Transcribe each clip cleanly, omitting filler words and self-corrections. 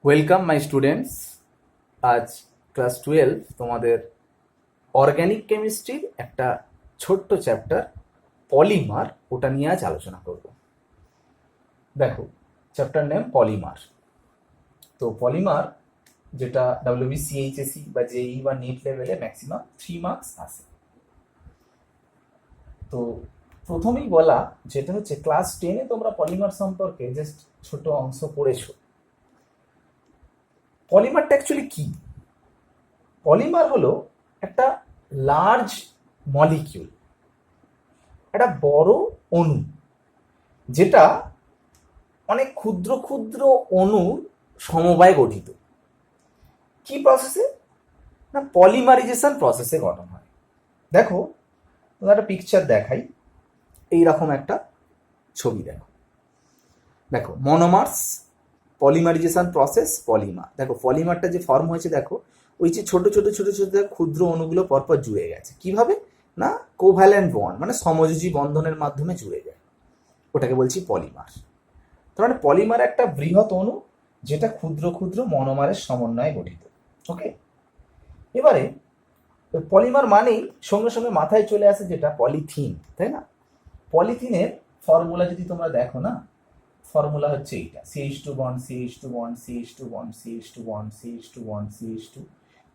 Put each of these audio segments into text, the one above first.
Welcome my students. আজ class 12 তোমাদের organic কেমিস্ট্রির একটা ছোট্ট চ্যাপ্টার পলিমার, ওটা নিয়ে আজ আলোচনা করব। দেখো, চ্যাপ্টার নেম পলিমার। তো পলিমার যেটা ডাব্লিউবিসি, এইচএসসি বা জেই বা নিট লেভেলে ম্যাক্সিমাম 3 মার্কস আসে। তো প্রথমেই বলা যেটা হচ্ছে ক্লাস 10-এ তোমরা পলিমার সম্পর্কে জাস্ট ছোট অংশ পড়েছো। পলিমারটা অ্যাকচুয়ালি কি? পলিমার হলো একটা লার্জ মলিকিউল, একটা বড় অণু, যেটা অনেক ক্ষুদ্র ক্ষুদ্র অণুর সমবায়ে গঠিত। কি প্রসেসে? না, পলিমারাইজেশন প্রসেসে গঠন হয়। দেখো, তোমার একটা পিকচার দেখাই, এইরকম একটা ছবি দেখো। দেখো, মনোমার্স, পলিমারাইজেশন প্রসেস, পলিমার। দেখো পলিমারটা যে ফর্ম হয়েছে, দেখো ওই যে ছোট ছোট ছোট ছোট ক্ষুদ্র অণুগুলো পরপর জুড়ে গেছে। কিভাবে? না, কোভ্যালেন্ট বন্ড মানে সমযোজী বন্ধনের মাধ্যমে জুড়ে যায়, ওটাকে বলছি পলিমার। তার মানে পলিমার একটা বৃহৎ অণু যেটা ক্ষুদ্র ক্ষুদ্র মনোমারের সমন্বয়ে গঠিত। ওকে, এবারে পলিমার মানেই সঙ্গে সঙ্গে মাথায় চলে আসে যেটা পলিথিন, তাই না? পলিথিনের ফর্মুলা যদি তোমরা দেখো না, ফর্মুলা হচ্ছে এইটা, CH2 bond CH2 bond CH2 bond CH2 bond CH2 bond CH2,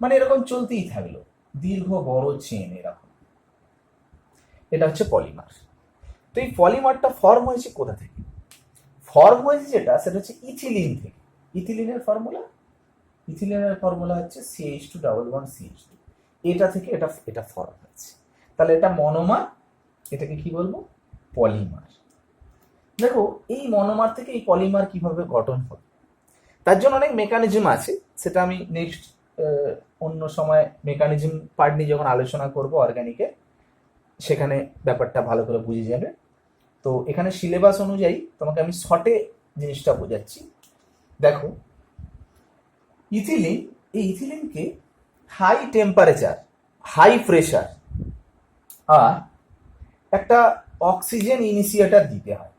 মানে এরকম চলতেই থাকলো, দীর্ঘ বড় চেন এরকম। এটা হচ্ছে পলিমার। তো এই পলিমারটা ফর্ম হয়েছে কোথা থেকে? ফর্ম হয়েছে যেটা, সেটা হচ্ছে ইথিলিন থেকে। ইথিলিনের ফর্মুলা হচ্ছে CH2 ডাবল বন্ড CH2। এটা থেকে এটা ফর্ম হয়েছে। তাহলে এটা মনোমার, এটাকে কি বলবো? পলিমার। দেখো, এই মনোমার থেকে এই পলিমার কিভাবে গঠন হয়, তার জন্য অনেক মেকানিজম আছে। সেটা আমি নেক্সট অন্য সময় মেকানিজম পার্ট নিয়ে যখন আলোচনা করব অর্গানিকে, সেখানে ব্যাপারটা ভালো করে বুঝে যাবে। তো এখানে সিলেবাস অনুযায়ী তোমাকে আমি শর্টে জিনিসটা বোঝাচ্ছি। দেখো, ইথিলিন, এই ইথিলিনকে হাই টেম্পারেচার, হাই প্রেশার আর একটা অক্সিজেন ইনিশিয়েটার দিতে হয়।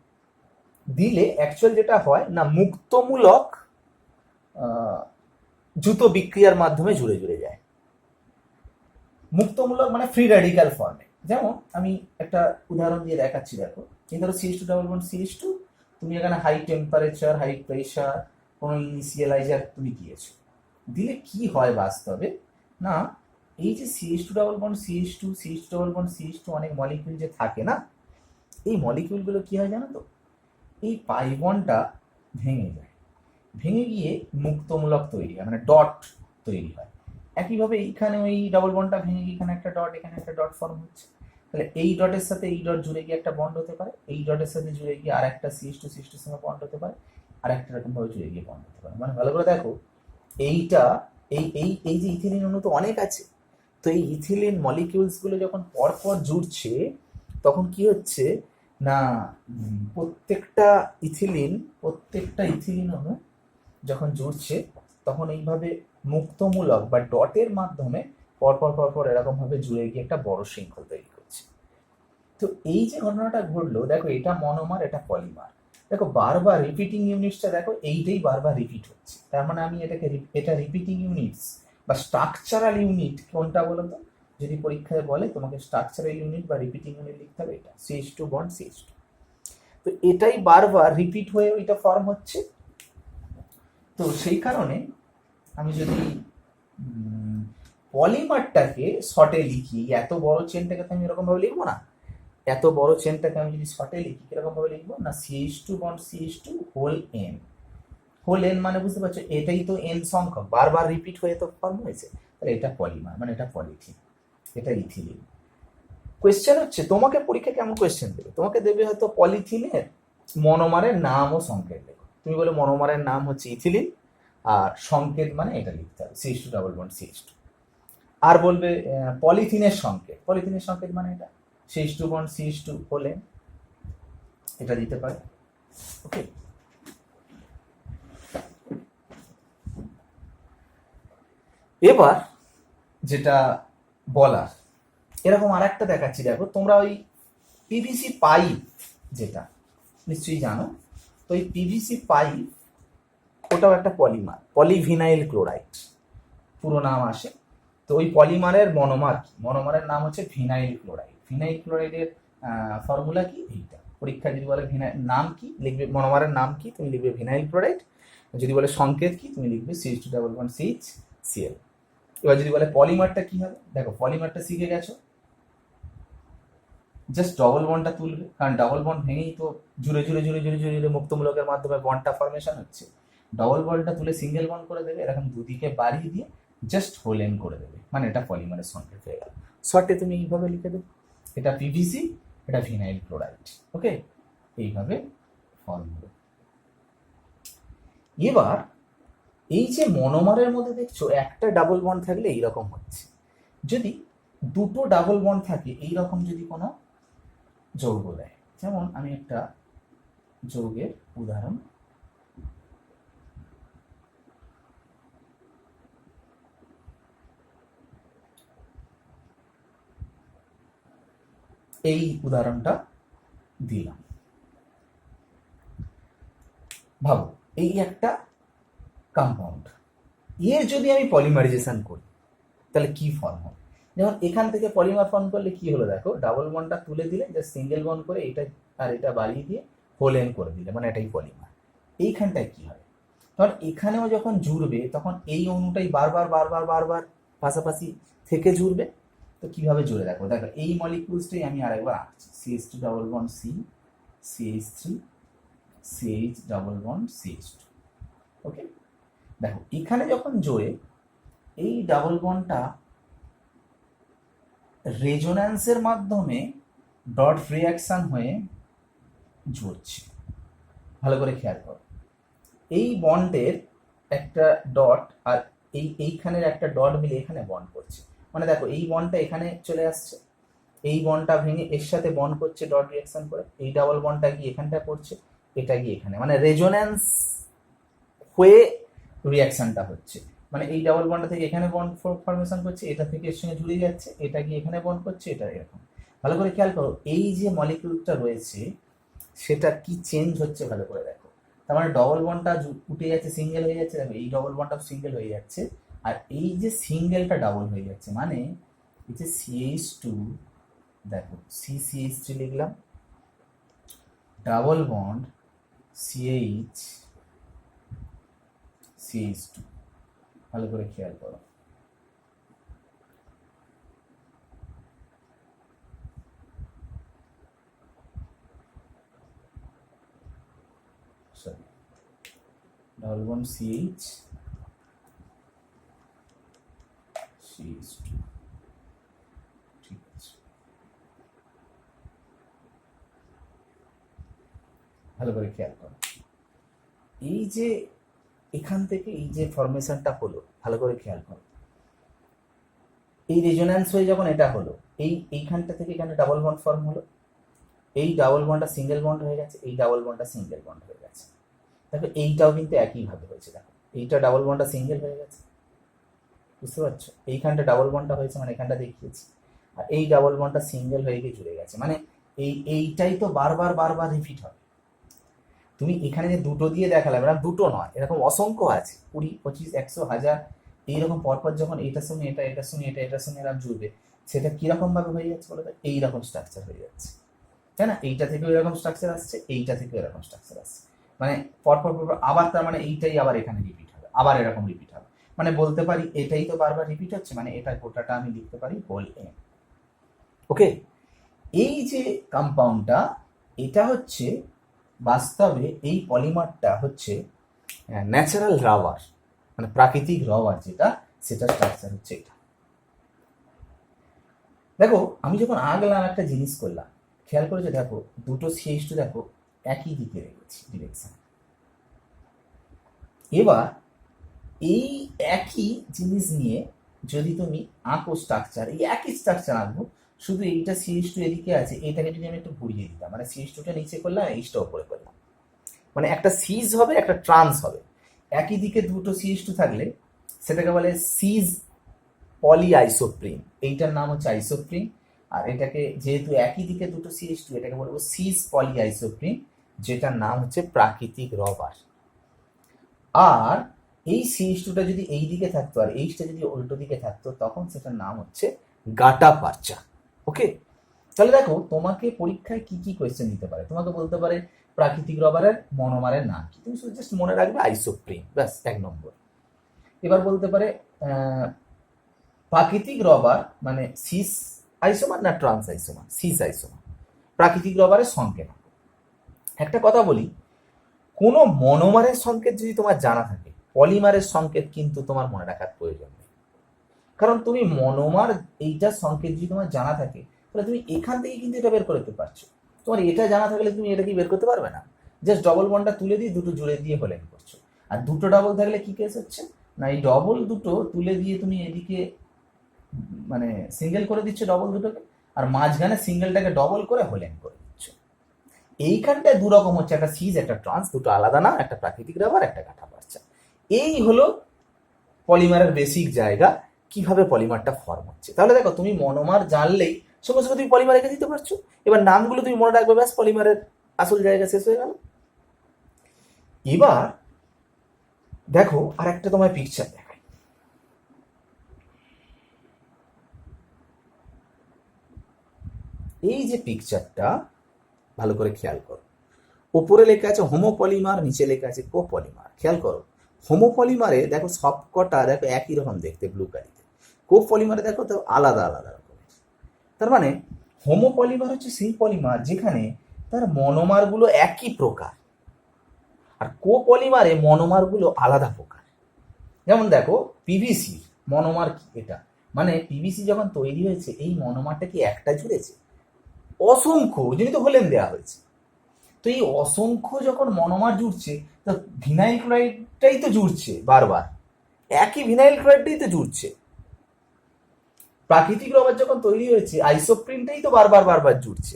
দিলে অ্যাকচুয়াল যেটা হয় না, মুক্তমূলক দ্রুত বিক্রিয়ার মাধ্যমে জুড়ে জুড়ে যায়। মুক্তমূলক মানে ফ্রি র্যাডিক্যাল ফর্মে। যেমন আমি একটা উদাহরণ দিয়ে দেখাচ্ছি। দেখো, এই ধরো CH2 ডাবল বন্ড CH2, তুমি এখানে হাই টেম্পারেচার, হাই প্রেশার, কোনো ইনিশিয়ালাইজার তুমি দিয়েছো। দিলে কি হয় বাস্তবে? না, এই যে CH2 double bond CH2, CH2 double bond CH2 অনেক মলিকিউল যে থাকে না, এই মলিকিউলগুলো কি হয় জানো তো? এই পাই বন্ডটা ভেঙে যায়, ভেঙে গিয়ে মুক্তমূলক তৈরি হয়, মানে ডট তৈরি হয়। একইভাবে এইখানে ওই ডাবল বন্ডটা ভেঙে গিয়ে এখানে একটা ডট, এখানে একটা ডট ফর্ম হচ্ছে। তাহলে এই ডটের সাথে এই ডট জুড়ে গিয়ে একটা বন্ড হতে পারে, এই ডটের সাথে জুড়ে গিয়ে আর একটা CH2 CH2 সঙ্গে বন্ড হতে পারে, আর একটা রকম ভাবে জুড়ে গিয়ে বন্ড হতে পারে। মানে ভালো করে দেখো, এইটা এই এই এই যে ইথিলিন অণু তো অনেক আছে। তো এই ইথিলিন মলিকিউলস গুলো যখন পরপর জুড়ছে, তখন কি হচ্ছে না, প্রত্যেকটা ইথিলিন অণু যখন জুড়ছে, তখন এইভাবে মুক্তমূলক বা ডটের মাধ্যমে পরপর পরপর এরকম ভাবে জুড়ে গিয়ে একটা বড় শৃঙ্খল তৈরি করছে। তো এই যে ঘটনাটা ঘটলো, দেখো এটা মনোমার, এটা পলিমার। দেখো বারবার রিপিটিং ইউনিটসটা, দেখো এইটাই বারবার রিপিট হচ্ছে। তার মানে আমি এটা রিপিটিং ইউনিটস বা স্ট্রাকচারাল ইউনিট কোনটা বলো তো? যদি পরীক্ষায় বলে তোমাকে স্ট্রাকচারাল ইউনিট বা রিপিটিং ইউনিট লিখতে হবে, এটা CH2 বন্ড CH2। তো এটাই বারবার রিপিট হয়ে ওইটা ফর্ম হচ্ছে। তো সেই কারণে আমি যদি পলিমারটাকে শর্টে লিখি, এত বড় চেনটাকে তো আমি এরকম ভাবে লিখবো না। এত বড় চেনটাকে আমি যদি শর্টে লিখি, কিরকম ভাবে লিখবো? না, CH2 bond CH2 hole n। Hole n মানে বুঝতে পারছো, এটাই তো n সংখ্যক, বারবার রিপিট হয়ে তো ফর্ম হয়েছে। তাহলে এটা পলিমার, মানে এটা পলিথিন, এটা ইথিলিন। কোয়েশ্চেন হচ্ছে, তোমাকে পরীক্ষা কেমন কোয়েশ্চেন দেবে? তোমাকে দেবে হয়তো পলিথিনের মনোমারের নাম ও সংকেত লেখো। তুমি বলে মনোমারের নাম হচ্ছে ইথিলিন, আর সংকেত মানে এটা লিখতে হবে CH2 ডাবল বন্ড CH2। আর বলবে পলিথিনের সংকেত মানে এটা CH2 বন্ড CH2 হলে এটা দিতে পারে। ওকে, এবার যেটা বলার, এরকম আর একটা দেখাচ্ছি। দেখো, তোমরা ওই পিভিসি পাইপ যেটা নিশ্চয়ই জানো, তো এই পিভিসি পাইপ ওটাও একটা পলিমার, পলিভিনাইল ক্লোরাইড পুরো নাম আসে। তো ওই পলিমারের মনোমার কি? মনোমারের নাম হচ্ছে ভিনাইল ক্লোরাইড। ভিনাইল ক্লোরাইডের ফর্মুলা কি? এইটা। পরীক্ষা যদি বলে নাম কি, লিখবে মনোমারের নাম কি, তুমি লিখবে ভিনাইল ক্লোরাইড। যদি বলে সংকেত কি, তুমি লিখবে CH2 double bond CH Cl। এবার যদি বলে পলিমারটা কি হবে, দেখো পলিমারটা শিখে গেছো, জাস্ট ডবল বন্ডটা তুলবে, কারণ ডাবল বন্ড ভেঙেই তো জুড়ে জুড়ে জুড়ে জুড়ে জুড়ে জুড়ে মুক্তমূলকের মাধ্যমে বন্ডটা ফর্মেশন হচ্ছে। ডবল বন্ডটা তুলে সিঙ্গেল বন্ড করে দেবে, এরকম দুদিকে বাড়িয়ে দিয়ে জাস্ট হোল এন্ড করে দেবে, মানে এটা পলিমারের সংকেত হয়ে গেল। শর্টে তুমি এইভাবে লিখে দেবে, এটা PVC, এটা ভিনাইল ক্লোরাইড। ওকে, এইভাবে ফর্ম হবে। এবার এই যে মনোমারের মধ্যে দেখছো একটা ডাবল বন্ড থাকলে এইরকম হচ্ছে, যদি দুটো ডাবল বন্ড থাকে এইরকম যদি কোনো যৌগ দেয়, যেমন আমি একটা যৌগের উদাহরণ, এই উদাহরণটা দিলাম। ভাবো এই একটা কম্পাউন্ড, এর যদি আমি পলিমারাইজেশন করি তাহলে কি ফর্ম হবে? যেমন এখান থেকে পলিমার ফর্ম করলে কি হলো, দেখো ডাবল বন্ডটা তুলে দিলে জাস্ট সিঙ্গেল বন্ড করে এটা আর এটা বাড়িয়ে দিয়ে হোল এন্ড করে দিলে, মানে এটাই পলিমার। এইখানটায় কি হবে, তখন এখানেও যখন জুড়বে তখন এই অণুটাই বারবার বারবার বারবার পাশাপাশি থেকে জুড়বে। তো কিভাবে জুড়ে, দেখো দেখো এই মলিকিউলসটাই আমি আরেকবার আঁকছি, CH2 double bond C, CH3, CH double bond CH2। ওকে, দেখো এখানে যখন জোড়ে এই ডাবল বন্ডটা রেজোন্যান্সের মাধ্যমে ডট রিঅ্যাকশন হয়ে জুড়ছে। ভালো করে খেয়াল করো, এই বন্ডের একটা ডট আর এইখানের একটা ডট মিলে এখানে বন্ড করছে, মানে দেখো এই বন্ডটা এখানে চলে আসছে, এই বন্ডটা ভেঙে এর সাথে বন্ড করছে ডট রিঅ্যাকশন করে, এই ডাবল বন্ডটা গিয়ে এখানটা পড়ছে, এটা গিয়ে এখানে, মানে রেজোন্যান্স হয়ে রিঅ্যাকশনটা হচ্ছে। মানে এই ডাবল বন্ডটা থেকে এখানে বন্ড ফর্মেশন করছে, এটা থেকে এর সঙ্গে জুড়ে যাচ্ছে, এটা গিয়ে এখানে বন্ড করছে, এটা এরকম। ভালো করে খেয়াল করো এই যে মলিকিউলটা রয়েছে সেটা কি চেঞ্জ হচ্ছে, ভালো করে দেখো। তার মানে ডবল বন্ডটা উঠে যাচ্ছে, সিঙ্গেল হয়ে যাচ্ছে, দেখো এই ডবল বন্ডটা সিঙ্গেল হয়ে যাচ্ছে, আর এই যে সিঙ্গেলটা ডাবল হয়ে যাচ্ছে, মানে এই যে CH2, দেখো CH3 লিখলাম, ডাবল বন্ড CH2। ভালো করে খেয়াল করো, সরি ডাবল বন্ড CH2, ঠিক আছে। ভালো করে খেয়াল করো, এই যে এখান থেকে এই যে ফরমেশনটা হলো, ভালো করে খেয়াল করো, এই রেজোন্যান্স হয়ে যখন এটা হলো, এইখানটা থেকে এখানে ডাবল বন্ড ফর্ম হলো, এই ডাবল বন্ডটা সিঙ্গেল বন্ড হয়ে গেছে, এই ডাবল বন্ডটা সিঙ্গেল বন্ড হয়ে গেছে। দেখো এইটাও কিন্তু একইভাবে হয়েছে, দেখো এইটা ডাবল বন্ডটা সিঙ্গেল হয়ে গেছে, বুঝতে পারছো? এইখানটা ডাবল বন্ডটা হয়েছে, মানে এখানটা দেখিয়েছি, আর এই ডাবল বন্ডটা সিঙ্গেল হয়ে গিয়ে জুড়ে গেছে, মানে এইটাই তো বারবার বারবার রিপিট হবে। তুমি এখানে যে দুটো দিয়ে দেখালাম, এরকম দুটো নয়, এরকম অসংখ্য আছে, 20, 25, 100, 1000 এইরকম পরপর যখন এটার সঙ্গে এটা, এটার সঙ্গে এটা, এটার সঙ্গে এরকম জুড়বে, সেটা কিরকম ভাবে হয়ে যাচ্ছে বলো তো? এইরকম স্ট্রাকচার হয়ে যাচ্ছে, তাই না? এইটা থেকেও এরকম স্ট্রাকচার আসছে, এইটা থেকেও এরকম স্ট্রাকচার আসছে, মানে পরপর পরপর আবার, তার মানে এইটাই আবার এখানে রিপিট হবে, আবার এরকম রিপিট হবে, মানে বলতে পারি এটাই তো বারবার রিপিট হচ্ছে, মানে এটা গোটাটা আমি লিখতে পারি হোল এম। ওকে, এই যে কম্পাউন্ডটা, এটা হচ্ছে বাস্তবে এই পলিমারটা হচ্ছে ন্যাচারাল রাবার, মানে প্রাকৃতিক রাবার যেটা, সেটা স্ট্রাকচার হচ্ছে এটা। দেখো আমি যখন আঁকলাম একটা জিনিস করলাম, খেয়াল করেছো, দেখো দুটো CH2 দেখো একই দিকে রেখেছি ডিরেকশন। এবার এই একই জিনিস নিয়ে যদি তুমি আঁকো স্ট্রাকচার, এই একই স্ট্রাকচার আঁকবো, শুধু এইটা CH2 এদিকে আছে, এইটাকে যদি আমি একটু ঘুরিয়ে দিতাম, মানে CH2টা নিচে করলাম, এইচটা উপরে করলাম, মানে একটা সিজ হবে, একটা ট্রান্স হবে। একই দিকে দুটো CH2 থাকলে সেটাকে বলে সিজ পলি আইসোপ্রিন, এইটার নাম হচ্ছে আইসোপ্রিন। আর এটাকে যেহেতু একই দিকে দুটো CH2, এটাকে বলবো সিজ পলি আইসোপ্রিন, যেটার নাম হচ্ছে প্রাকৃতিক রবার। আর এই CH2টা যদি এই দিকে থাকতো আর এইচটা যদি উল্টো দিকে থাকতো, তখন সেটার নাম হচ্ছে গাটা পারচা। ওকে, তাহলে দেখো তোমাকে পরীক্ষায় কি কি কোয়েশ্চেন দিতে পারে। তোমাকে বলতে পারে প্রাকৃতিক রবারের মনোমারের নাম কি, তুমি শুধু জাস্ট মনে রাখবে আইসোপ্রিন, ব্যাস 1 নম্বর। এবার বলতে পারে প্রাকৃতিক রবার মানে সিস আইসোমার না ট্রান্স আইসোমার, সিস আইসোমার, প্রাকৃতিক রবারের সংকেত। একটা কথা বলি, কোনো মনোমারের সংকেত যদি তোমার জানা থাকে, পলিমারের সংকেত কিন্তু তোমার মনে রাখার প্রয়োজন নেই। কারণ তুমি মনোমার এইটার সংকেত যদি তোমার জানা থাকে, তাহলে তুমি এখান থেকে কিন্তু এটা বের করতে পারছো। তোমার এটা জানা থাকলে তুমি এটা কি বের করতে পারবে না? জাস্ট ডবল বন্ডটা তুলে দিয়ে দুটো জুড়ে দিয়ে হলেন করছো। আর দুটো ডবল থাকলে কি কেস হচ্ছে না, এই ডবল দুটো তুলে দিয়ে তুমি এদিকে মানে সিঙ্গেল করে দিচ্ছ ডবল দুটোকে, আর মাঝখানে সিঙ্গেলটাকে ডবল করে হলেন করে দিচ্ছ। এইখানটায় দু রকম হচ্ছে, একটা সিজ একটা ট্রান্স, দুটো আলাদা নাম, একটা প্রাকৃতিক রাবার একটা কাটা পারচা। এই হলো পলিমারের বেসিক জায়গা, কিভাবে পলিমারটা ফর্ম হচ্ছে। তাহলে দেখো তুমি মনোমার জানলেই সঙ্গে সঙ্গে তুমি পলিমার রেখে দিতে পারছো। এবার নামগুলো তুমি মনে রাখবে, ব্যাস পলিমারের আসল জায়গা শেষ হয়ে গেল। এবার দেখো আর একটা তোমার পিকচার দেখাই। এই যে পিকচারটা ভালো করে খেয়াল করো, উপরে লেখা আছে হোমোপলিমার, নিচে লেখা আছে কোপলিমার। খেয়াল করো, হোমোপলিমারে দেখো সবকটা দেখো একই রকম দেখতে ব্লু কালিতে, কোপলিমারে দেখো তো আলাদা আলাদা রকমের। তার মানে হোমোপলিমার হচ্ছে সেই পলিমার যেখানে তার মনোমারগুলো একই প্রকার, আর কোপলিমারে মনোমারগুলো আলাদা প্রকার। যেমন দেখো পিভিসি মনোমার কি, এটা মানে পিভিসি যখন তৈরি হয়েছে এই মনোমারটা কি একটা জুড়েছে? অসংখ্য, ওই জন্যই তো হলেন দেওয়া হয়েছে। তো এই অসংখ্য যখন মনোমার জুড়ছে, তো ভিনাইল ক্লোরাইডটাই তো জুড়ছে বারবার, একই ভিনাইল ক্লোরাইডটাই তো জুড়ছে। প্রাকৃতিক রবার যখন তৈরি হয়েছে আইসোপ্রিনটাই তো বারবার বারবার জুড়ছে।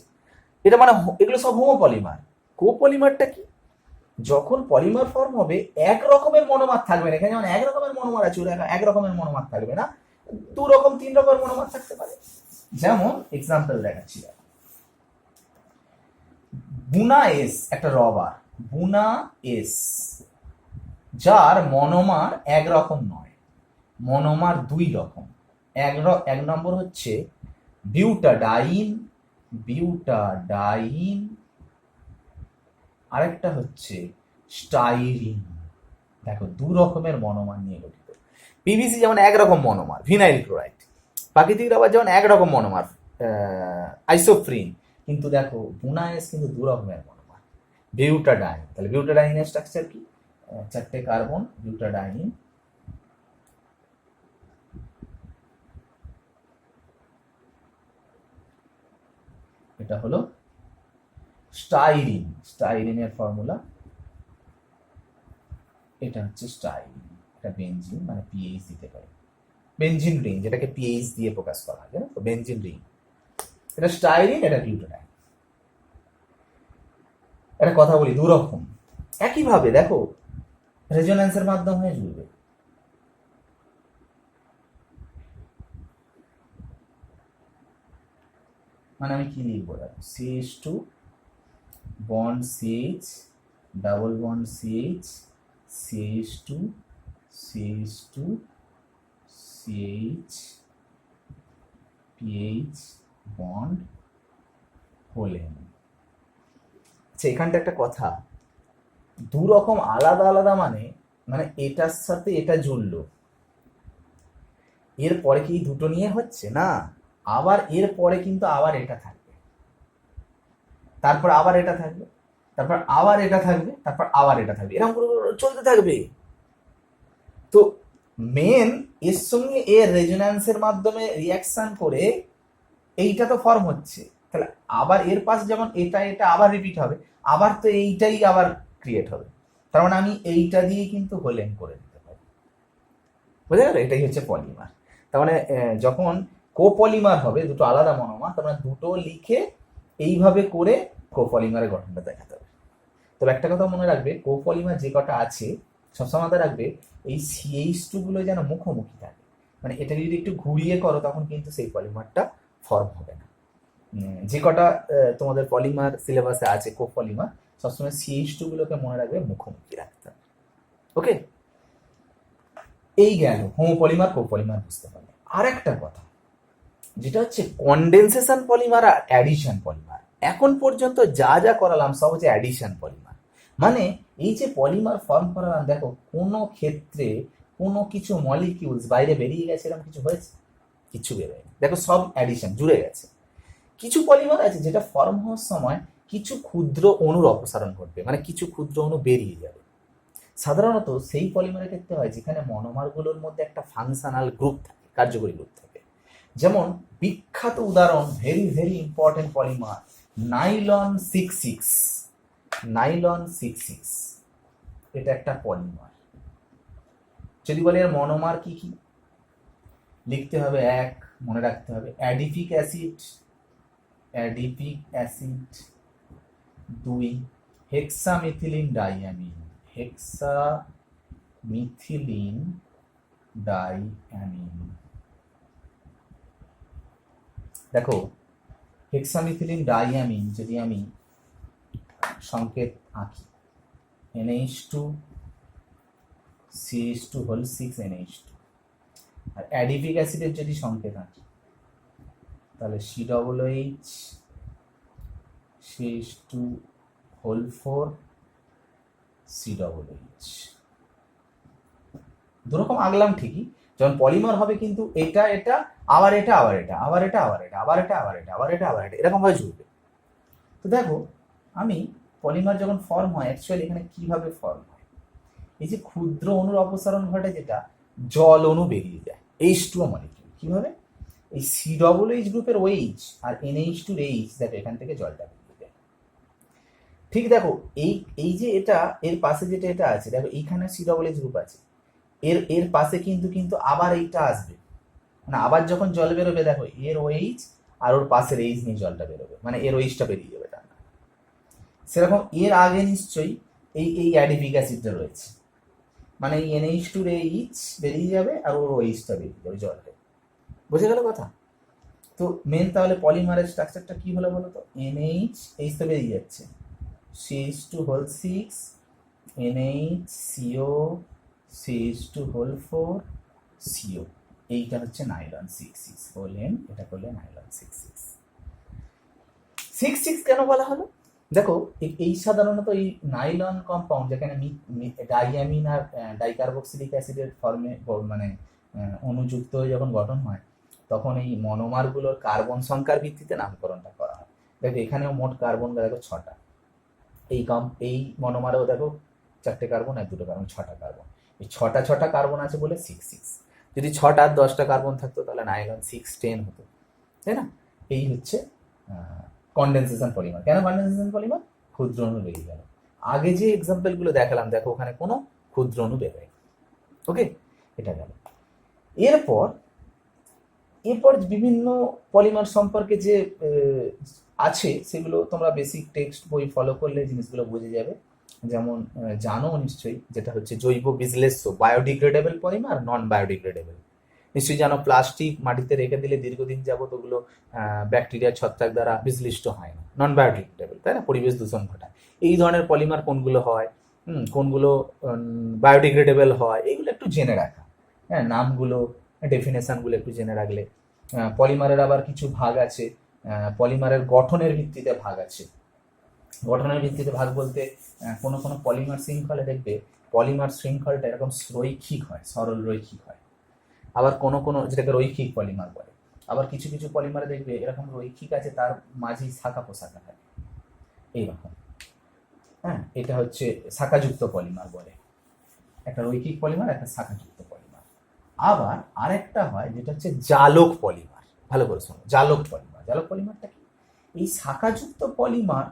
এটা মানে এগুলো সব হোমোপলিমার। কোপলিমারটা কি, যখন পলিমার ফর্ম হবে এক রকমের মনোমার থাকবে না। এখানে যেমন এক রকমের মনোমার আছে, ওরা এক রকমের মনোমার থাকবে না, 2 রকম 3 রকমের মনোমার থাকতে পারে। যেমন এক্সাম্পল দেখাচ্ছি, বুনা এস একটা রবার, বুনা এস, যার মনোমার একরকম নয়, মনোমার 2 রকম। এক নম্বর হচ্ছে বিউটাডাইন, বিউটাডাইন, আরেকটা হচ্ছে স্টাইরিন। দেখো 2 রকমের মনোমার নিয়ে গঠিত। পিভিসি যেমন একরকম মনোমার ভিনাইল ক্লোরাইড, প্রাকৃতিক রাবার যেমন একরকম মনোমার আইসোপ্রিন, কিন্তু দেখো বুনাএস কিন্তু 2 রকমের মনোমার। বিউটাডাইন, তাহলে বিউটাডাইনের স্ট্রাকচার কি, 4টে কার্বন, বিউটাডাইন, এটা হলো স্টাইরিন, স্টাইরিনের ফর্মুলা এটা হচ্ছে স্টাইরিন। এটা বেনজিন মানে পিএইচ দিতে পারে, বেনজিন রিং যেটাকে পিএইচ দিয়ে প্রকাশ করা হয়, জানো তো, বেনজিন রিং। এটা স্টাইরিন, এটা বিউটাডাইন। একটা কথা বলি, 2 রকম। একইভাবে দেখো রেজোন্যান্সের মাধ্যমে জুড়বে। মানে আমি কি লিখবো, দেখো CH2 bond CH, double bond CH, CH2, CH2, CH, PH bond হলেন। আচ্ছা, এখানটা একটা কথা, 2 রকম আলাদা আলাদা মানে মানে এটার সাথে এটা জুড়লো, এরপরে কি দুটো নিয়ে হচ্ছে না, আবার এরপরে কিন্তু আবার এটা থাকবে, তারপর আবার এটা থাকবে, তারপর আবার এটা থাকবে, তারপর আবার এটা থাকবে, এরকম করে চলতে থাকবে। তো মেন এর সঙ্গে এর রেজোন্যান্সের মাধ্যমে রিয়াকশন করে এইটা তো ফর্ম হচ্ছে, তাহলে আবার এর পাশে যেমন এটা এটা আবার রিপিট হবে, আবার তো এইটাই আবার ক্রিয়েট হবে। তার মানে আমি এইটা দিয়ে কিন্তু হোলেন করে দিতে পারি, বুঝে গেল? এটাই হচ্ছে পলিমার। তার মানে যখন কোপলিমার হবে, দুটো আলাদা মনোমার, তার মানে দুটো লিখে এইভাবে করে কোপলিমারের গঠনটা দেখাতে হবে। তবে একটা কথা মনে রাখবে, কোপলিমার যে কটা আছে সবসময় মাথায় রাখবে এই CH2 গুলো যেন মুখোমুখি থাকে, মানে এটাকে যদি একটু ঘুরিয়ে করো তখন কিন্তু সেই পলিমারটা ফর্ম হবে না। যে কটা তোমাদের পলিমার সিলেবাসে আছে কোপলিমার, সবসময় CH2 গুলোকে মনে রাখবে মুখোমুখি রাখতে হবে। ওকে, এই গেল হোমোপলিমার কোপলিমার বুঝতে পারলে। আর একটা কথা যেটা হচ্ছে কন্ডেনসেশন পলিমার আর অ্যাডিশন পলিমার। এখন পর্যন্ত যা যা করালাম সব হচ্ছে অ্যাডিশন পলিমার, মানে এই যে পলিমার ফর্ম করালাম, দেখো কোনো ক্ষেত্রে কোনো কিছু মলিকিউলস বাইরে বেরিয়ে গেছে এরকম কিছু হয়েছে? কিছু বেরোয়নি, দেখো সব অ্যাডিশন জুড়ে গেছে। কিছু পলিমার আছে যেটা ফর্ম হওয়ার সময় কিছু ক্ষুদ্র অণুর অপসারণ ঘটবে, মানে কিছু ক্ষুদ্র অণু বেরিয়ে যাবে। সাধারণত সেই পলিমারের ক্ষেত্রে হয় যেখানে মনোমারগুলোর মধ্যে একটা ফাংশনাল গ্রুপ থাকে, কার্যকরী গ্রুপ থাকে। যেমন বিখ্যাত উদাহরণ, very very important polymer nylon 66। Nylon 66 এটা একটা পলিমার। যদি বলে এর মনোমার কি কি লিখতে হবে, এক মনে রাখতে হবে অ্যাডিপিক অ্যাসিড, অ্যাডিপিক অ্যাসিড। দুই হেক্সামিথিলিন ডাইঅ্যামিন, হেক্সামিথিলিন ডাইঅ্যামিন। দেখো হেক্সামিথিলিন ডাইঅ্যামিন যদি আমি সংকেত আঁকি NH2 CH2 হোল 6 NH2, আর অ্যাডিপিক অ্যাসিডের যদি সংকেত আঁকি তাহলে COOH CH2 হোল 4 COOH। দুরকম আগলাম ঠিকই, যখন পলিমার হবে কিন্তু এটা এটা আবার এটা আবার এটা আবার এটা আবার এটা আবার এটা আবার এটা আবার এটা আবার এটা এরকম ভাবে জুড়বে। তো দেখো আমি পলিমার যখন ফর্ম হয় অ্যাকচুয়ালি এখানে কিভাবে ফর্ম হয়, এই যে ক্ষুদ্র অণুর অপসারণ ঘটে যেটা জল অণু বেরিয়ে যায় H2O মলিকিউল। কিভাবে? এই COOH গ্রুপের OH আর NH2 এর H, দেখো এখান থেকে জলটা বেরিয়ে যায়। ঠিক দেখো এই এই যে এটা এর পাশে যেটা এটা আছে, দেখো এইখানে COOH গ্রুপ আছে, এর এর পাশে কিন্তু কিন্তু আবার এইটা আসবে, মানে আবার যখন জল বেরোবে দেখো এর OH আর ওর পাশের H নিয়ে জলটা বেরোবে, মানে এর OH টা বেরিয়ে যাবে। সেরকম এর আগে নিশ্চয়ই এই এই অ্যাডিপিক অ্যাসিডটা রয়েছে, মানে এই NH2 এর H বেরিয়ে যাবে আর ওর OH টা বেরিয়ে যাবে জলটা। বুঝে গেল কথা? তো মেন তাহলে পলিমারের স্ট্রাকচারটা কি হলো বলো তো, NH H তো বেরিয়ে যাচ্ছে, CH2 hole 6 NH CO CH2 hole 4 CO, এইটা হচ্ছে নাইলন 66 বললেন, এটা করলে নাইলন 66। 66 কেন বলা হলো? দেখো এই সাধারণত এই নাইলন কম্পাউন্ড যেখানে ডাইঅ্যামিন আর ডাইকার্বক্সিলিক অ্যাসিডের ফর্মে মানে অণুযুক্ত হয়ে যখন গঠন হয় তখন এই মনোমারগুলোর কার্বন সংখ্যার ভিত্তিতে নামকরণটা করা হয়। দেখো এখানেও মোট কার্বন দেখো 6টা, এই মনোমারেও দেখো 4টে কার্বন আর 2টো কার্বন, 6টা কার্বন। এই 6টা কার্বন আছে বলে 66। যদি 6টা আর 10টা কার্বন থাকতো তাহলে নাইলন 610 হতো, তাই না? এই হচ্ছে কন্ডেনসেশন পলিমার। কেন কন্ডেনসেশন পলিমার? ক্ষুদ্র অণু বেরিয়ে গেল। আগে যে এক্সাম্পলগুলো দেখালাম দেখো ওখানে কোনো ক্ষুদ্র অণু বেরোয়। ওকে, এটা গেল। এরপর বিভিন্ন পলিমার সম্পর্কে যে আছে সেগুলো তোমরা বেসিক টেক্সট বই ফলো করলে জিনিসগুলো বুঝে যাবে। যেমন জানো নিশ্চয়ই যেটা হচ্ছে জৈব বিশ্লেষ্য, বায়োডিগ্রেডেবল পলিমার, নন বায়োডিগ্রেডেবল। নিশ্চয়ই জানো প্লাস্টিক মাটিতে রেখে দিলে দীর্ঘদিন যাবত ওগুলো ব্যাকটেরিয়া ছত্রাক দ্বারা বিশ্লিষ্ট হয় না, নন বায়োডিগ্রেডেবল, তাই না? পরিবেশ দূষণ ঘটায়। এই ধরনের পলিমার কোনগুলো হয়, কোনগুলো বায়োডিগ্রেডেবল হয়, এগুলো একটু জেনে রাখা। হ্যাঁ, নামগুলো ডেফিনেশনগুলো একটু জেনে রাখলে। পলিমারের আবার কিছু ভাগ আছে, পলিমারের গঠনের ভিত্তিতে ভাগ আছে। গঠনের ভিত্তিতে ভাগ বলতে কোনো কোনো পলিমার শৃঙ্খলে দেখবে পলিমার শৃঙ্খলটা এরকম রৈখিক হয়, সরল রৈখিক হয়। আবার কোনো কোনো যেটাকে রৈখিক পলিমার বলে। আবার কিছু কিছু পলিমারে দেখবে এরকম রৈখিক আছে তার মাঝেই শাখা পোশাখা থাকে এইরকম। হ্যাঁ, এটা হচ্ছে শাখাযুক্ত পলিমার বলে। একটা রৈখিক পলিমার, একটা শাখাযুক্ত পলিমার। আবার আরেকটা হয় যেটা হচ্ছে জালক পলিমার। ভালো করে শোনো, জালক পলিমার। জালক পলিমারটা কি? এই শাখাযুক্ত পলিমার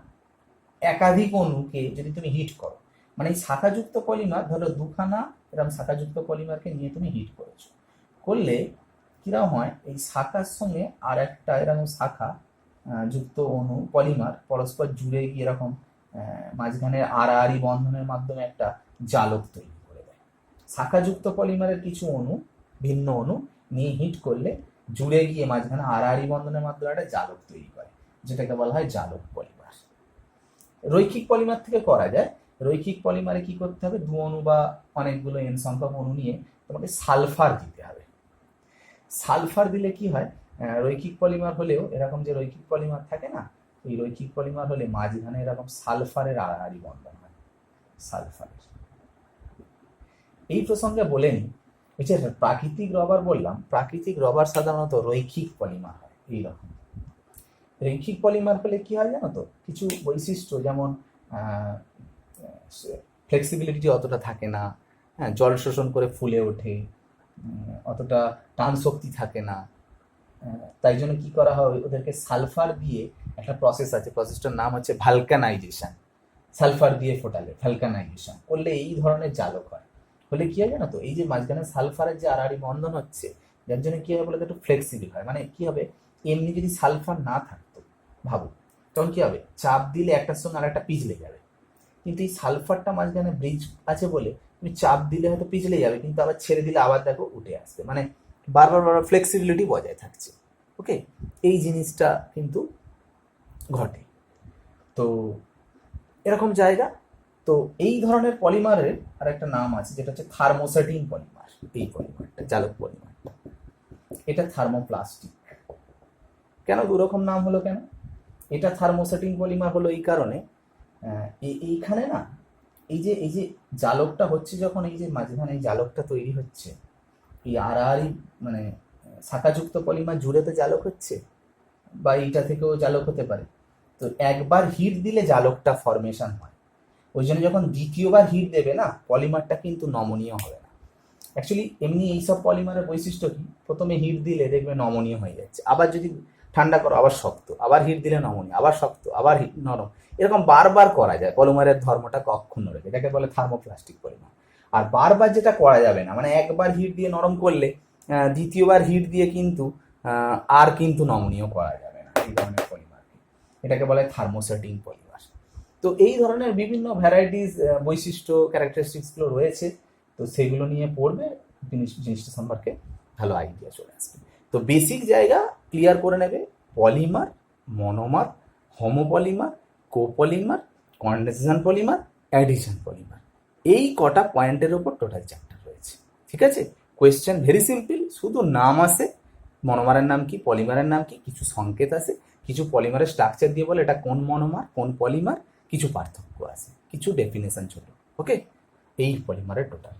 একাধিক অণুকে যদি তুমি হিট করো, মানে এই শাখাযুক্ত পলিমার ধরো দুখানা এরকম শাখাযুক্ত পলিমারকে নিয়ে তুমি হিট করেছো, করলে কিরকম হয়, এই শাখার সঙ্গে আর একটা এরকম শাখা যুক্ত অণু পলিমার পরস্পর জুড়ে গিয়ে এরকম মাঝখানে আড়াআড়ি বন্ধনের মাধ্যমে একটা জালক তৈরি করে দেয়। শাখাযুক্ত পলিমারের কিছু অণু, ভিন্ন অণু নিয়ে হিট করলে জুড়ে গিয়ে মাঝখানে আড়াআড়ি বন্ধনের মাধ্যমে একটা জালক তৈরি করে, যেটাকে বলা হয় জালক পলিমার। রৈখিক পলিমার থেকে করা যায়, রৈখিক পলিমারে কি করতে হবে, 2 অণু বা অনেকগুলো n সংখ্যক অণু নিয়ে তোমাকে সালফার দিতে হবে। সালফার দিলে কি হয়, রৈখিক পলিমার হলেও এরকম যে রৈখিক পলিমার থাকে না, ওই রৈখিক পলিমার হলে মাঝখানে এরকম সালফারের আড়াআড়ি বন্ধন হয়, সালফারের। এই প্রসঙ্গে বলে নিই, ওই যে প্রাকৃতিক রবার বললাম, প্রাকৃতিক রবার সাধারণত রৈখিক পলিমার হয় এইরকম। রৈখিক পলিমার হলে কি হয় জানো তো, কিছু বৈশিষ্ট্য যেমন ফ্লেক্সিবিলিটি অতটা থাকে না, হ্যাঁ, জল শোষণ করে ফুলে ওঠে, অতটা টান শক্তি থাকে না, তাই জন্য কি করা হয়, ওদেরকে সালফার দিয়ে একটা প্রসেস আছে, প্রসেসটার নাম হচ্ছে ভালকানাইজেশন। সালফার দিয়ে ফোটালে ভালকানাইজেশন করলে এই ধরনের জালক হয়। হলে কি হয় জানো তো, এই যে মাঝখানে সালফারের যে আড়াআড়ি বন্ধন হচ্ছে, যার জন্য কি হবে বলে একটু ফ্লেক্সিবল হয়। মানে কি হবে, এমনি যদি সালফার না থাকতো ভাবো, তখন কি হবে, চাপ দিলে একটার সঙ্গে আর একটা পিছলে যাবে। কিন্তু এই সালফারটা মাঝখানে ব্রিজ আছে বলে তুমি চাপ দিলে হয়তো পিছলে যাবে, কিন্তু আবার ছেড়ে দিলে আবার দেখো উঠে আসবে, মানে বারবার বারবার ফ্লেক্সিবিলিটি বজায় থাকছে। ওকে, এই জিনিসটা কিন্তু ঘটে। তো এরকম জায়গা, তো এই ধরনের পলিমারের আর একটা নাম আছে যেটা হচ্ছে থার্মোসেটিং পলিমার। এই পলিমারটা, জালক পলিমারটা, এটা থার্মোপ্লাস্টিক। কেন দুরকম নাম হলো কেন, এটা থার্মোসেটিং পলিমার হলো এই কারণে, এইখানে না এই যে জালকটা হচ্ছে, যখন এই যে মাঝখানে এই জালকটা তৈরি হচ্ছে, এই আড়াআড়ি মানে শাখাযুক্ত পলিমার জুড়ে তো জালক হচ্ছে, বা এইটা থেকেও জালক হতে পারে। তো একবার হিট দিলে জালকটা ফরমেশন হয়, ওই জন্য যখন দ্বিতীয়বার হিট দেবে না, পলিমারটা কিন্তু নমনীয় হবে না। অ্যাকচুয়ালি এমনি এইসব পলিমারের বৈশিষ্ট্য কি, প্রথমে হিট দিলে দেখবে নমনীয় হয়ে যাচ্ছে, আবার যদি ঠান্ডা করো আবার শক্ত, আবার হিট দিলে নমনীয়, আবার শক্ত, আবার হিট নরম, এরকম বারবার করা যায় পলিমারের ধর্মটা অক্ষুণ্ণ রেখে, এটাকে বলে থার্মোপ্লাস্টিক পলিমার। আর বারবার যেটা করা যাবে না, মানে একবার হিট দিয়ে নরম করলে দ্বিতীয়বার হিট দিয়ে কিন্তু আর কিন্তু নমনীয় করা যাবে না এই ধরনের পলিমারকে, এটাকে বলে থার্মোসেটিং পলিমার। তো এই ধরনের বিভিন্ন ভ্যারাইটিস বৈশিষ্ট্য ক্যারেক্টারিস্টিক্সগুলো রয়েছে, তো সেগুলো নিয়ে পড়বে, জিনিসটা সম্পর্কে ভালো আইডিয়া চলে আসবে। তো বেসিক জায়গা ক্লিয়ার করে নেবে, polymer, monomer, homopolymer, copolymer, condensation polymer, addition polymer, এই কটা পয়েন্টের উপর টোটাল চ্যাপ্টার রয়েছে। ঠিক আছে, কোয়েশ্চেন ভেরি সিম্পল, শুধু নাম আসে, মনোমারের নাম কি, পলিমারের নাম কি, কিছু সংকেত আছে, কিছু পলিমারের স্ট্রাকচার দিয়ে বলে এটা কোন মনোমার কোন পলিমার, কিছু পার্থক্য আছে, কিছু ডেফিনেশন ছোট। ওকে, এই পলিমারের টোটাল।